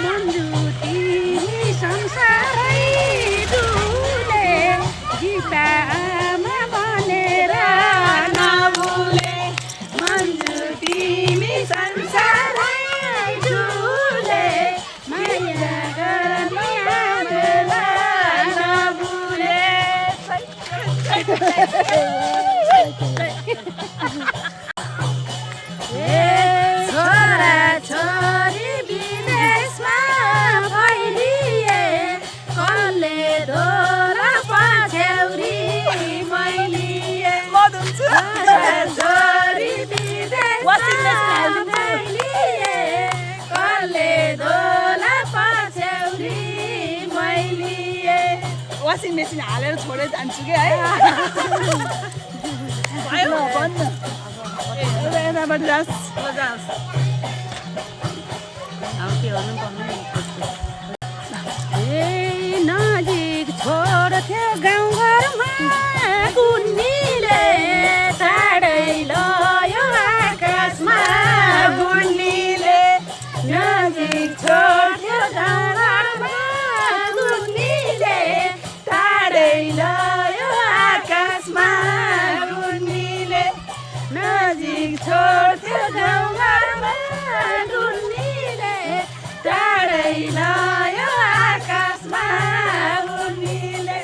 मन्जु तिमी संसारै डुले गीता आमा बनेर नभुले मन्जु तिमी संसारै डुले माया गर्ने आमालाई नभुले वासिङ मेसिन हालेर छोडेर जान्छु कि है भयो भन्नु यताबाट जास् अब के गर्नु पर्ने नजिक छोड्थ्यो गाउँघरमा गुन्नीले टाढै लयो आकाशमा गुन्नीले नजिक छोड्थ्यो गाउँघरमा गुन्नीले टाढै लयो आकाशमा गुन्नीले नजिक छोड्थ्यो गाउँघरमा गुन्नीले टाढै लयो आकाशमा गुन्नीले